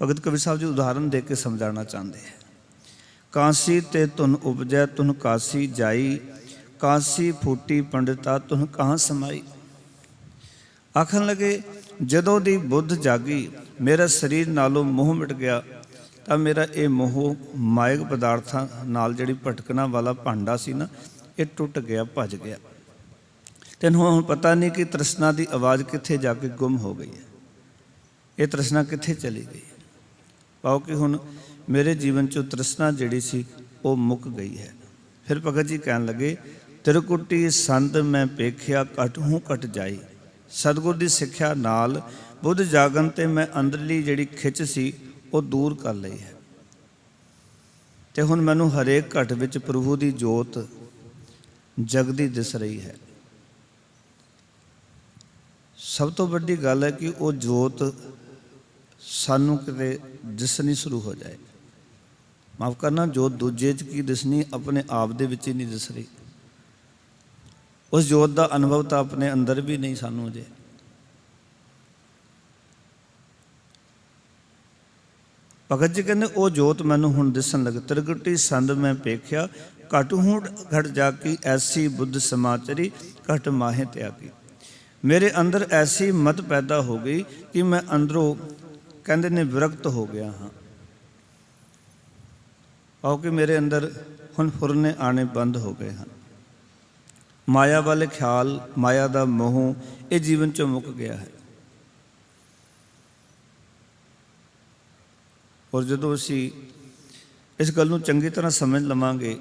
ਭਗਤ ਕਬੀਰ ਸਾਹਿਬ ਜੀ ਉਦਾਹਰਨ ਦੇ ਕੇ ਸਮਝਾਉਣਾ ਚਾਹੁੰਦੇ ਹੈ। ਕਾਂਸੀ ਤੇ ਧੁਨ ਉਪਜੈ ਤੁਨ ਕਾਸੀ ਜਾਈ, ਕਾਂਸੀ ਫੂਟੀ ਪੰਡਿਤਾ ਤੁਨ ਕਹਾਂ ਸਮਾਈ। ਆਖਣ ਲੱਗੇ ਜਦੋਂ ਦੀ ਬੁੱਧ ਜਾਗੀ, ਮੇਰਾ ਸਰੀਰ ਨਾਲੋਂ ਮੋਹ ਮਿਟ ਗਿਆ, ਤਾਂ ਮੇਰਾ ਇਹ ਮੋਹ ਮਾਇਕ ਪਦਾਰਥਾਂ ਨਾਲ ਜਿਹੜੀ ਭਟਕਣਾ ਵਾਲਾ ਭਾਂਡਾ ਸੀ ਨਾ, ਇਹ ਟੁੱਟ ਗਿਆ, ਭੱਜ ਗਿਆ। ਤੈਨੂੰ ਹੁਣ ਪਤਾ ਨਹੀਂ ਕਿ ਤ੍ਰਿਸ਼ਨਾ ਦੀ ਆਵਾਜ਼ ਕਿੱਥੇ ਜਾ ਕੇ ਗੁੰਮ ਹੋ ਗਈ ਹੈ, ਇਹ ਤ੍ਰਿਸ਼ਨਾ ਕਿੱਥੇ ਚਲੀ ਗਈ। ਪਾਓ ਕਿ ਹੁਣ ਮੇਰੇ ਜੀਵਨ 'ਚੋਂ ਤ੍ਰਿਸ਼ਨਾ ਜਿਹੜੀ ਸੀ ਉਹ ਮੁੱਕ ਗਈ ਹੈ। ਫਿਰ ਭਗਤ ਜੀ ਕਹਿਣ ਲੱਗੇ ਤਿਰਕੁਟੀ ਸੰਤ ਮੈਂ ਪੇਖਿਆ, ਘਟ ਹੂੰ ਘਟ ਜਾਈ। ਸਤਿਗੁਰ ਦੀ ਸਿੱਖਿਆ ਨਾਲ ਬੁੱਧ ਜਾਗਣ ਤੇ ਮੈਂ ਅੰਦਰਲੀ ਜਿਹੜੀ ਖਿੱਚ ਸੀ ਉਹ ਦੂਰ ਕਰ ਲਈ ਹੈ, ਤੇ ਹੁਣ ਮੈਨੂੰ ਹਰੇਕ ਘਟ ਵਿੱਚ ਪ੍ਰਭੂ ਦੀ ਜੋਤ ਜਗਦੀ ਦਿਸ ਰਹੀ ਹੈ। ਸਭ ਤੋਂ ਵੱਡੀ ਗੱਲ ਹੈ ਕਿ ਉਹ ਜੋਤ ਸਾਨੂੰ ਕਿਤੇ ਦਿਸਣੀ ਸ਼ੁਰੂ ਹੋ ਜਾਏ। ਮਾਫ ਕਰਨਾ, ਜੋਤ ਦੂਜੇ 'ਚ ਕੀ ਦਿਸਣੀ, ਆਪਣੇ ਆਪ ਦੇ ਵਿੱਚ ਹੀ ਨਹੀਂ ਦਿਸ ਰਹੀ। ਉਸ ਜੋਤ ਦਾ ਅਨੁਭਵ ਤਾਂ ਆਪਣੇ ਅੰਦਰ ਵੀ ਨਹੀਂ ਸਾਨੂੰ ਅਜੇ। ਭਗਤ ਜੀ ਕਹਿੰਦੇ ਉਹ ਜੋਤ ਮੈਨੂੰ ਹੁਣ ਦਿਸਣ ਲੱਗ। ਤਿਰਗੁਟੀ ਸੰਦ ਮੈਂ ਪੇਖਿਆ, ਘਟ ਹੂੰ ਘਟ ਜਾਕੀ, ਐਸੀ ਬੁੱਧ ਸਮਾਚਰੀ, ਘਟ ਮਾਹੇ ਤਿਆਗੀ। ਮੇਰੇ ਅੰਦਰ ਐਸੀ ਮਤ ਪੈਦਾ ਹੋ ਗਈ ਕਿ ਮੈਂ ਅੰਦਰੋਂ ਕਹਿੰਦੇ ਨੇ ਵਿਰਕਤ ਹੋ ਗਿਆ ਹਾਂ। ਆਓ ਕਿ ਮੇਰੇ ਅੰਦਰ ਹੁਣ ਫੁਰਨੇ ਆਣੇ ਬੰਦ ਹੋ ਗਏ ਹਨ। ਮਾਇਆ ਵਾਲੇ ਖਿਆਲ, ਮਾਇਆ ਦਾ ਮੋਹ ਇਹ ਜੀਵਨ 'ਚੋਂ ਮੁੱਕ ਗਿਆ ਹੈ। ਔਰ ਜਦੋਂ ਅਸੀਂ ਇਸ ਗੱਲ ਨੂੰ ਚੰਗੀ ਤਰ੍ਹਾਂ ਸਮਝ ਲਵਾਂਗੇ,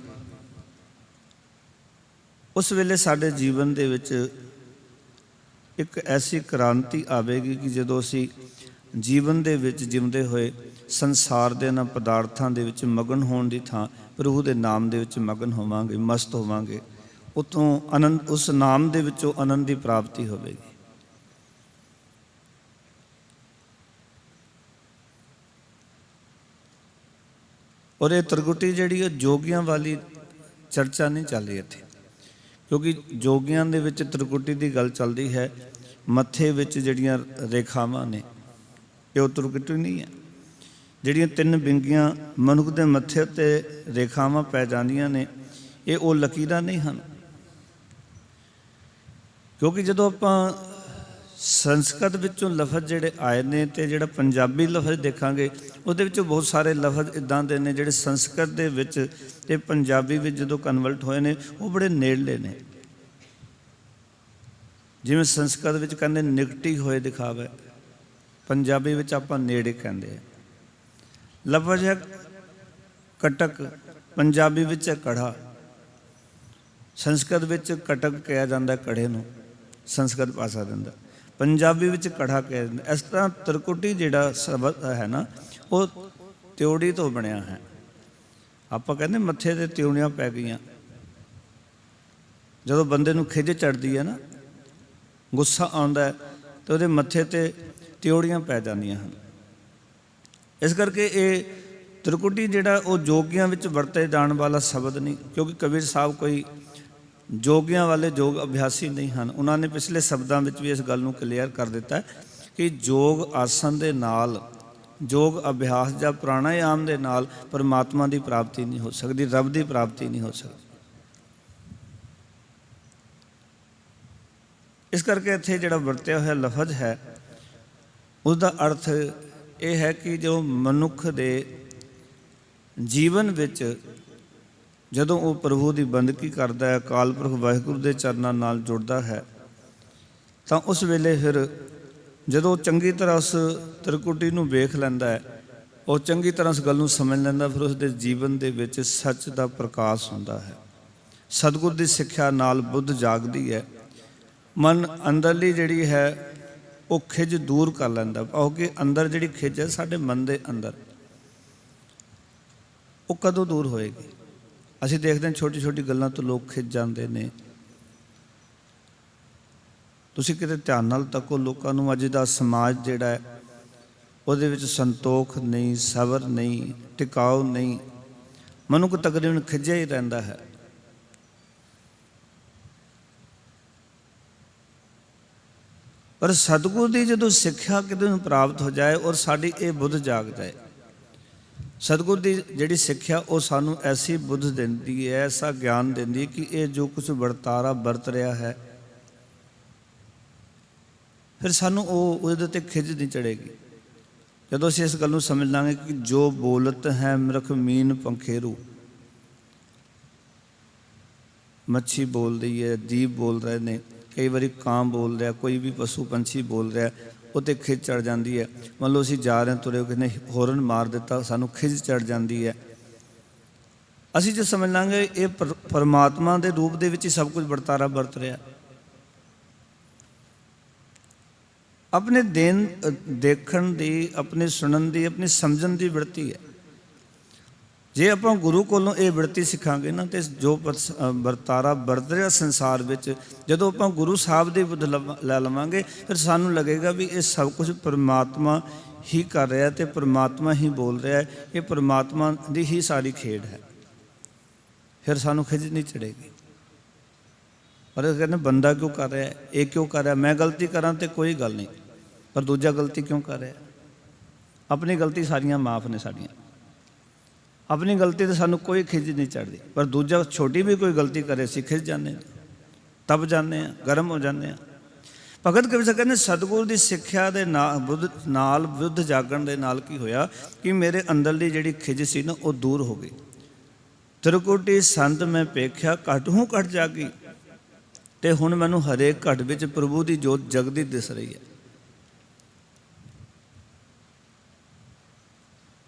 ਉਸ ਵੇਲੇ ਸਾਡੇ ਜੀਵਨ ਦੇ ਵਿੱਚ ਇੱਕ ਐਸੀ ਕ੍ਰਾਂਤੀ ਆਵੇਗੀ ਕਿ ਜਦੋਂ ਅਸੀਂ ਜੀਵਨ ਦੇ ਵਿੱਚ ਜਿਉਂਦੇ ਹੋਏ ਸੰਸਾਰ ਦੇ ਇਹਨਾਂ ਪਦਾਰਥਾਂ ਦੇ ਵਿੱਚ ਮਗਨ ਹੋਣ ਦੀ ਥਾਂ ਪ੍ਰਭੂ ਦੇ ਨਾਮ ਦੇ ਵਿੱਚ ਮਗਨ ਹੋਵਾਂਗੇ, ਮਸਤ ਹੋਵਾਂਗੇ। ਉੱਥੋਂ ਆਨੰਦ, ਉਸ ਨਾਮ ਦੇ ਵਿੱਚੋਂ ਆਨੰਦ ਦੀ ਪ੍ਰਾਪਤੀ ਹੋਵੇਗੀ। ਔਰ ਇਹ ਤ੍ਰਿਕੁਟੀ ਜਿਹੜੀ ਉਹ ਜੋਗੀਆਂ ਵਾਲੀ ਚਰਚਾ ਨਹੀਂ ਚੱਲ ਰਹੀ ਇੱਥੇ, ਕਿਉਂਕਿ ਜੋਗੀਆਂ ਦੇ ਵਿੱਚ ਤ੍ਰਿਕੁਟੀ ਦੀ ਗੱਲ ਚੱਲਦੀ ਹੈ। ਮੱਥੇ ਵਿੱਚ ਜਿਹੜੀਆਂ ਰੇਖਾਵਾਂ ਨੇ ਇਹ ਉਹ ਤ੍ਰਿਕੁਟੀ ਨਹੀਂ ਹੈ। ਜਿਹੜੀਆਂ 3 ਬਿੰਗੀਆਂ ਮਨੁੱਖ ਦੇ ਮੱਥੇ ਉੱਤੇ ਰੇਖਾਵਾਂ ਪੈ ਜਾਂਦੀਆਂ ਨੇ, ਇਹ ਉਹ ਲਕੀਰਾਂ ਨਹੀਂ ਹਨ। ਕਿਉਂਕਿ ਜਦੋਂ ਆਪਾਂ ਸੰਸਕ੍ਰਿਤ ਵਿੱਚੋਂ ਲਫ਼ਜ਼ ਜਿਹੜੇ ਆਏ ਨੇ ਤੇ ਜਿਹੜਾ ਪੰਜਾਬੀ ਲਫ਼ਜ਼ ਦੇਖਾਂਗੇ, ਉਹਦੇ ਵਿੱਚੋਂ ਬਹੁਤ ਸਾਰੇ ਲਫ਼ਜ਼ ਇੱਦਾਂ ਦੇ ਨੇ ਜਿਹੜੇ ਸੰਸਕ੍ਰਿਤ ਦੇ ਵਿੱਚ ਤੇ ਪੰਜਾਬੀ ਵਿੱਚ ਜਦੋਂ ਕਨਵਰਟ ਹੋਏ ਨੇ ਉਹ ਬੜੇ ਨੇੜਲੇ ਨੇ। ਜਿਵੇਂ ਸੰਸਕ੍ਰਿਤ ਵਿੱਚ ਕਹਿੰਦੇ ਨਿਕਟੀ ਹੋਏ ਦਿਖਾਵੇ, ਪੰਜਾਬੀ ਵਿੱਚ ਆਪਾਂ ਨੇੜੇ ਕਹਿੰਦੇ ਆ। ਲਫ਼ਜ਼ ਹੈ ਕਟਕ, ਪੰਜਾਬੀ ਵਿੱਚ ਹੈ ਕੜਾ। ਸੰਸਕ੍ਰਿਤ ਵਿੱਚ ਕਟਕ ਕਿਹਾ ਜਾਂਦਾ ਕੜੇ ਨੂੰ, ਸੰਸਕ੍ਰਿਤ ਭਾਸ਼ਾ ਦੇ ਅੰਦਰ। ਪੰਜਾਬੀ ਵਿੱਚ ਕੜਾ ਕਿਹਾ ਜਾਂਦਾ। ਇਸ ਤਰ੍ਹਾਂ ਤ੍ਰਿਕੁਟੀ ਜਿਹੜਾ ਸ਼ਬਦ ਹੈ ਨਾ, ਉਹ ਤਿਉੜੀ ਤੋਂ ਬਣਿਆ ਹੈ। ਆਪਾਂ ਕਹਿੰਦੇ ਮੱਥੇ 'ਤੇ ਤਿਉੜੀਆਂ ਪੈ ਗਈਆਂ। ਜਦੋਂ ਬੰਦੇ ਨੂੰ ਖਿਝ ਚੜ੍ਹਦੀ ਹੈ ਨਾ, ਗੁੱਸਾ ਆਉਂਦਾ ਹੈ, ਤੇ ਉਹਦੇ ਮੱਥੇ 'ਤੇ ਤਿਉੜੀਆਂ ਪੈ ਜਾਂਦੀਆਂ ਹਨ। ਇਸ ਕਰਕੇ ਇਹ ਤ੍ਰਿਕੁਟੀ ਜਿਹੜਾ ਉਹ ਜੋਗੀਆਂ ਵਿੱਚ ਵਰਤੇ ਜਾਣ ਵਾਲਾ ਸ਼ਬਦ ਨਹੀਂ, ਕਿਉਂਕਿ ਕਬੀਰ ਸਾਹਿਬ ਕੋਈ ਜੋਗੀਆਂ ਵਾਲੇ ਯੋਗ ਅਭਿਆਸੀ ਨਹੀਂ ਹਨ। ਉਹਨਾਂ ਨੇ ਪਿਛਲੇ ਸ਼ਬਦਾਂ ਵਿੱਚ ਵੀ ਇਸ ਗੱਲ ਨੂੰ ਕਲੀਅਰ ਕਰ ਦਿੱਤਾ ਕਿ ਯੋਗ ਆਸਨ ਦੇ ਨਾਲ, ਯੋਗ ਅਭਿਆਸ ਜਾਂ ਪ੍ਰਾਣਾਯਾਮ ਦੇ ਨਾਲ ਪਰਮਾਤਮਾ ਦੀ ਪ੍ਰਾਪਤੀ ਨਹੀਂ ਹੋ ਸਕਦੀ, ਰੱਬ ਦੀ ਪ੍ਰਾਪਤੀ ਨਹੀਂ ਹੋ ਸਕਦੀ। ਇਸ ਕਰਕੇ ਇੱਥੇ ਜਿਹੜਾ ਵਰਤਿਆ ਹੋਇਆ ਲਫ਼ਜ਼ ਹੈ ਉਸ ਦਾ ਅਰਥ ਇਹ ਹੈ ਕਿ ਜੋ ਮਨੁੱਖ ਦੇ ਜੀਵਨ ਵਿੱਚ ਜਦੋਂ ਉਹ ਪ੍ਰਭੂ ਦੀ ਬੰਦਗੀ ਕਰਦਾ ਹੈ, ਅਕਾਲ ਪੁਰਖ ਵਾਹਿਗੁਰੂ ਦੇ ਚਰਨਾਂ ਨਾਲ ਜੁੜਦਾ ਹੈ, ਤਾਂ ਉਸ ਵੇਲੇ ਫਿਰ ਜਦੋਂ ਚੰਗੀ ਤਰ੍ਹਾਂ ਉਸ ਤ੍ਰਿਕੁਟੀ ਨੂੰ ਵੇਖ ਲੈਂਦਾ ਹੈ, ਉਹ ਚੰਗੀ ਤਰ੍ਹਾਂ ਉਸ ਗੱਲ ਨੂੰ ਸਮਝ ਲੈਂਦਾ, ਫਿਰ ਉਸ ਦੇ ਜੀਵਨ ਦੇ ਵਿੱਚ ਸੱਚ ਦਾ ਪ੍ਰਕਾਸ਼ ਹੁੰਦਾ ਹੈ। ਸਤਿਗੁਰ ਦੀ ਸਿੱਖਿਆ ਨਾਲ ਬੁੱਧ ਜਾਗਦੀ ਹੈ। ਮਨ ਅੰਦਰਲੀ ਜਿਹੜੀ ਹੈ ਉਹ ਖਿਝ ਦੂਰ ਕਰ ਲੈਂਦਾ। ਕਿਉਂਕਿ ਅੰਦਰ ਜਿਹੜੀ ਖਿਝ ਹੈ ਸਾਡੇ ਮਨ ਦੇ ਅੰਦਰ, ਉਹ ਕਦੋਂ ਦੂਰ ਹੋਏਗੀ? ਅਸੀਂ ਦੇਖਦੇ ਹਾਂ ਛੋਟੀ ਛੋਟੀ ਗੱਲਾਂ ਤੋਂ ਲੋਕ ਖਿਝ ਜਾਂਦੇ ਨੇ। ਤੁਸੀਂ ਕਿਤੇ ਧਿਆਨ ਨਾਲ ਤੱਕੋ, ਲੋਕਾਂ ਨੂੰ ਅੱਜ ਦਾ ਸਮਾਜ ਜਿਹੜਾ ਹੈ ਉਹਦੇ ਵਿੱਚ ਸੰਤੋਖ ਨਹੀਂ, ਸਬਰ ਨਹੀਂ, ਟਿਕਾਓ ਨਹੀਂ। ਮਨੁੱਖ ਤਕਰੀਬਨ ਖਿਝਿਆ ਹੀ ਰਹਿੰਦਾ ਹੈ। ਪਰ ਸਤਿਗੁਰ ਦੀ ਜਦੋਂ ਸਿੱਖਿਆ ਕਿਤੇ ਨੂੰ ਪ੍ਰਾਪਤ ਹੋ ਜਾਏ ਔਰ ਸਾਡੀ ਇਹ ਬੁੱਧ ਜਾਗ ਜਾਏ, ਸਤਿਗੁਰ ਦੀ ਜਿਹੜੀ ਸਿੱਖਿਆ ਉਹ ਸਾਨੂੰ ਐਸੀ ਬੁੱਧ ਦਿੰਦੀ ਹੈ, ਐਸਾ ਗਿਆਨ ਦਿੰਦੀ ਹੈ ਕਿ ਇਹ ਜੋ ਕੁਝ ਵਰਤਾਰਾ ਵਰਤ ਰਿਹਾ ਹੈ, ਫਿਰ ਸਾਨੂੰ ਉਹਦੇ ਤੇ ਖਿਜ ਨਹੀਂ ਚੜੇਗੀ। ਜਦੋਂ ਅਸੀਂ ਇਸ ਗੱਲ ਨੂੰ ਸਮਝ ਲਾਂਗੇ ਕਿ ਜੋ ਬੋਲਤ ਹੈ ਮਰਖ ਮੀਨ ਪੰਖੇਰੂ, ਮੱਛੀ ਬੋਲ ਰਹੀ ਹੈ, ਦੀਪ ਬੋਲ ਰਹੇ ਨੇ, ਕਈ ਵਾਰੀ ਕਾਂ ਬੋਲ ਰਿਹਾ, ਕੋਈ ਵੀ ਪਸ਼ੂ ਪੰਛੀ ਬੋਲ ਰਿਹਾ, ਉਹ 'ਤੇ ਖਿਜ ਚੜ੍ਹ ਜਾਂਦੀ ਹੈ। ਮੰਨ ਲਓ ਅਸੀਂ ਜਾ ਰਹੇ ਤੁਰੇ, ਕਿਸੇ ਨੇ ਹੋਰਨ ਮਾਰ ਦਿੱਤਾ, ਸਾਨੂੰ ਖਿਜ ਚੜ੍ਹ ਜਾਂਦੀ ਹੈ। ਅਸੀਂ ਜੇ ਸਮਝ ਲਾਂਗੇ ਇਹ ਪਰਮਾਤਮਾ ਦੇ ਰੂਪ ਦੇ ਵਿੱਚ ਹੀ ਸਭ ਕੁਝ ਵਰਤਾਰਾ ਵਰਤ ਰਿਹਾ, ਆਪਣੇ ਦੇਖਣ ਦੀ, ਆਪਣੇ ਸੁਣਨ ਦੀ, ਆਪਣੀ ਸਮਝਣ ਦੀ ਬਿਰਤੀ ਹੈ। ਜੇ ਆਪਾਂ ਗੁਰੂ ਕੋਲੋਂ ਇਹ ਬਿਰਤੀ ਸਿੱਖਾਂਗੇ ਨਾ, ਤੇ ਜੋ ਵਰਤਾਰਾ ਵਰਤ ਰਿਹਾ ਸੰਸਾਰ ਵਿੱਚ, ਜਦੋਂ ਆਪਾਂ ਗੁਰੂ ਸਾਹਿਬ ਦੀ ਬੁੱਧ ਲੈ ਲਵਾਂਗੇ, ਫਿਰ ਸਾਨੂੰ ਲੱਗੇਗਾ ਵੀ ਇਹ ਸਭ ਕੁਝ ਪਰਮਾਤਮਾ ਹੀ ਕਰ ਰਿਹਾ ਤੇ ਪਰਮਾਤਮਾ ਹੀ ਬੋਲ ਰਿਹਾ, ਇਹ ਪਰਮਾਤਮਾ ਦੀ ਹੀ ਸਾਰੀ ਖੇਡ ਹੈ। ਫਿਰ ਸਾਨੂੰ ਖਿਜ ਨਹੀਂ ਚੜੇਗੀ। ਪਰ ਇਹ ਕਹਿੰਦੇ ਬੰਦਾ ਕਿਉਂ ਕਰ ਰਿਹਾ, ਇਹ ਕਿਉਂ ਕਰ ਰਿਹਾ, ਮੈਂ ਗਲਤੀ ਕਰਾਂ ਤੇ ਕੋਈ ਗੱਲ ਨਹੀਂ, ਪਰ ਦੂਜਾ ਗਲਤੀ ਕਿਉਂ ਕਰ ਰਿਹਾ? ਆਪਣੀ ਗਲਤੀ ਸਾਰੀਆਂ ਮਾਫ ਨੇ ਸਾਡੀਆਂ, ਆਪਣੀ ਗਲਤੀ ਤੇ ਸਾਨੂੰ ਕੋਈ ਖਿਜ ਨਹੀਂ ਚੜ੍ਹਦੀ, ਪਰ ਦੂਜਾ ਛੋਟੀ ਵੀ ਕੋਈ ਗਲਤੀ ਕਰੇ ਅਸੀਂ ਖਿਜ ਜਾਂਦੇ ਹਾਂ, ਤਪ ਜਾਂਦੇ ਹਾਂ, ਗਰਮ ਹੋ ਜਾਂਦੇ ਹਾਂ। ਭਗਤ ਕਬੀਰ ਸਾਹਿਬ ਕਹਿੰਦੇ ਸਤਿਗੁਰੂ ਦੀ ਸਿੱਖਿਆ ਦੇ ਨਾਲ ਬੁੱਧ ਜਾਗਣ ਦੇ ਨਾਲ ਕੀ ਹੋਇਆ ਕਿ ਮੇਰੇ ਅੰਦਰਲੀ ਜਿਹੜੀ ਖਿਜ ਸੀ ਨਾ ਉਹ ਦੂਰ ਹੋ ਗਈ। ਤ੍ਰਿਕੁਟੀ ਸੰਤ ਮੈਂ ਪੇਖਿਆ ਘਟ ਹੂੰ ਘਟ ਜਾਗੀ, ਤੇ ਹੁਣ ਮੈਨੂੰ ਹਰੇਕ ਘਟ ਵਿੱਚ ਪ੍ਰਭੂ ਦੀ ਜੋਤ ਜਗਦੀ ਦਿਸ ਰਹੀ ਹੈ।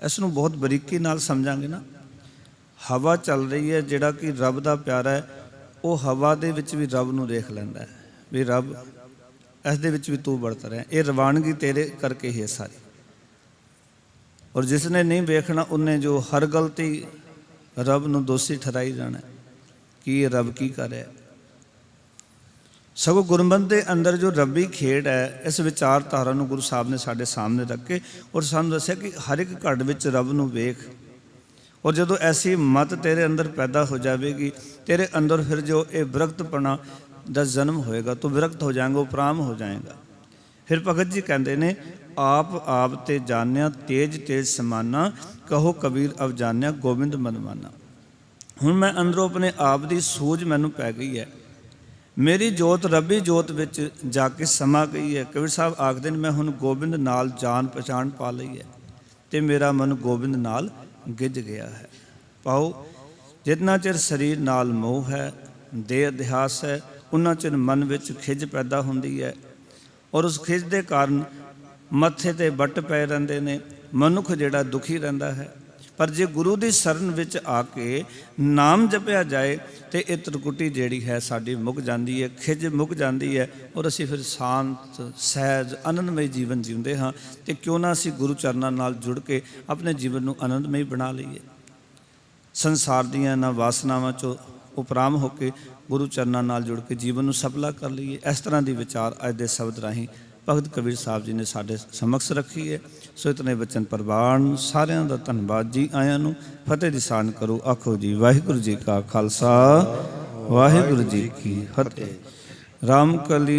ਇਸ ਨੂੰ ਬਹੁਤ ਬਰੀਕੀ ਨਾਲ ਸਮਝਾਂਗੇ ਨਾ। ਹਵਾ ਚੱਲ ਰਹੀ ਹੈ, ਜਿਹੜਾ ਕਿ ਰੱਬ ਦਾ ਪਿਆਰਾ ਹੈ, ਉਹ ਹਵਾ ਦੇ ਵਿੱਚ ਵੀ ਰੱਬ ਨੂੰ ਦੇਖ ਲੈਂਦਾ ਹੈ ਵੀ ਰੱਬ ਇਸ ਦੇ ਵਿੱਚ ਵੀ ਤੂੰ ਵਰਤ ਰਿਹਾ, ਇਹ ਰਵਾਨਗੀ ਤੇਰੇ ਕਰਕੇ ਹੀ ਹੈ ਸਾਰੀ। ਔਰ ਜਿਸ ਨੇ ਨਹੀਂ ਵੇਖਣਾ ਉਹਨੇ ਜੋ ਹਰ ਗਲਤੀ ਰੱਬ ਨੂੰ ਦੋਸ਼ੀ ਠਹਿਰਾਈ ਜਾਣਾ ਕਿ ਇਹ ਰੱਬ ਕੀ ਕਰ ਰਿਹਾ। ਸਗੋਂ ਗੁਰਮਤਿ ਦੇ ਅੰਦਰ ਜੋ ਰੱਬੀ ਖੇਡ ਹੈ, ਇਸ ਵਿਚਾਰਧਾਰਾ ਨੂੰ ਗੁਰੂ ਸਾਹਿਬ ਨੇ ਸਾਡੇ ਸਾਹਮਣੇ ਰੱਖ ਕੇ ਔਰ ਸਾਨੂੰ ਦੱਸਿਆ ਕਿ ਹਰ ਇੱਕ ਘੜ ਵਿੱਚ ਰੱਬ ਨੂੰ ਵੇਖ। ਔਰ ਜਦੋਂ ਐਸੀ ਮਤ ਤੇਰੇ ਅੰਦਰ ਪੈਦਾ ਹੋ ਜਾਵੇਗੀ, ਤੇਰੇ ਅੰਦਰ ਫਿਰ ਜੋ ਇਹ ਵਿਰਕਤਪਣਾ ਦਾ ਜਨਮ ਹੋਏਗਾ, ਤੂੰ ਵਿਰਕਤ ਹੋ ਜਾਏਗਾ, ਉਪਰਾਮ ਹੋ ਜਾਏਗਾ। ਫਿਰ ਭਗਤ ਜੀ ਕਹਿੰਦੇ ਨੇ ਆਪ ਤੇ ਜਾਣਿਆ ਤੇਜ ਤੇਜ ਸਮਾਨਾ, ਕਹੋ ਕਬੀਰ ਅਵ ਜਾਣਿਆ ਗੋਬਿੰਦ ਮਨ ਮਾਨਾ। ਹੁਣ ਮੈਂ ਅੰਦਰੋਂ ਆਪਣੇ ਆਪ ਦੀ ਸੂਝ ਮੈਨੂੰ ਪੈ ਗਈ ਹੈ, ਮੇਰੀ ਜੋਤ ਰੱਬੀ ਜੋਤ ਵਿੱਚ ਜਾ ਕੇ ਸਮਾ ਗਈ ਹੈ। ਕਬੀਰ ਸਾਹਿਬ ਆਖਦੇ ਨੇ ਮੈਂ ਹੁਣ ਗੋਬਿੰਦ ਨਾਲ ਜਾਣ ਪਛਾਣ ਪਾ ਲਈ ਹੈ ਤੇ ਮੇਰਾ ਮਨ ਗੋਬਿੰਦ ਨਾਲ ਗਿੱਝ ਗਿਆ ਹੈ। ਪਾਓ ਜਿੰਨਾ ਚਿਰ ਸਰੀਰ ਨਾਲ ਮੋਹ ਹੈ, ਦੇਹ ਅਧਿਆਸ ਹੈ, ਉਹਨਾਂ ਚਿਰ ਮਨ ਵਿੱਚ ਖਿਜ ਪੈਦਾ ਹੁੰਦੀ ਹੈ ਔਰ ਉਸ ਖਿਜ ਦੇ ਕਾਰਨ ਮੱਥੇ ਤੇ ਵੱਟ ਪੈ ਰਹਿੰਦੇ ਨੇ, ਮਨੁੱਖ ਜਿਹੜਾ ਦੁਖੀ ਰਹਿੰਦਾ ਹੈ। ਪਰ ਜੇ ਗੁਰੂ ਦੀ ਸ਼ਰਨ ਵਿੱਚ ਆ ਕੇ ਨਾਮ ਜਪਿਆ ਜਾਏ ਤੇ ਇਹ ਤ੍ਰਿਕੁਟੀ ਜਿਹੜੀ ਹੈ ਸਾਡੀ ਮੁੱਕ ਜਾਂਦੀ ਹੈ, ਖਿਜ ਮੁੱਕ ਜਾਂਦੀ ਹੈ ਔਰ ਅਸੀਂ ਫਿਰ ਸ਼ਾਂਤ ਸਹਿਜ ਆਨੰਦਮਈ ਜੀਵਨ ਜਿਉਂਦੇ ਹਾਂ। ਤੇ ਕਿਉਂ ਨਾ ਅਸੀਂ ਗੁਰੂ ਚਰਨਾਂ ਨਾਲ ਜੁੜ ਕੇ ਆਪਣੇ ਜੀਵਨ ਨੂੰ ਆਨੰਦਮਈ ਬਣਾ ਲਈਏ, ਸੰਸਾਰ ਦੀਆਂ ਇਹਨਾਂ ਵਾਸਨਾਵਾਂ 'ਚੋਂ ਉਪਰਾਮ ਹੋ ਕੇ ਗੁਰੂ ਚਰਨਾਂ ਨਾਲ ਜੁੜ ਕੇ ਜੀਵਨ ਨੂੰ ਸਫਲਾ ਕਰ ਲਈਏ। ਇਸ ਤਰ੍ਹਾਂ ਦੀ ਵਿਚਾਰ ਅੱਜ ਦੇ ਸ਼ਬਦ ਰਾਹੀਂ ਭਗਤ ਕਬੀਰ ਸਾਹਿਬ ਜੀ ਨੇ ਸਾਡੇ ਸਮਕਸ਼ ਰੱਖੀ ਹੈ। ਸੋ ਇਤਨੇ ਬਚਨ ਪ੍ਰਵਾਨ, ਸਾਰਿਆਂ ਦਾ ਧੰਨਵਾਦ ਜੀ। ਆਇਆਂ ਨੂੰ ਫਤਿਹ ਦੀ ਸਾਨ ਕਰੋ। ਆਖੋ ਜੀ ਵਾਹਿਗੁਰੂ ਜੀ ਕਾ ਖਾਲਸਾ, ਵਾਹਿਗੁਰੂ ਜੀ ਕੀ ਫਤਿਹ। ਰਾਮ ਕਲੀ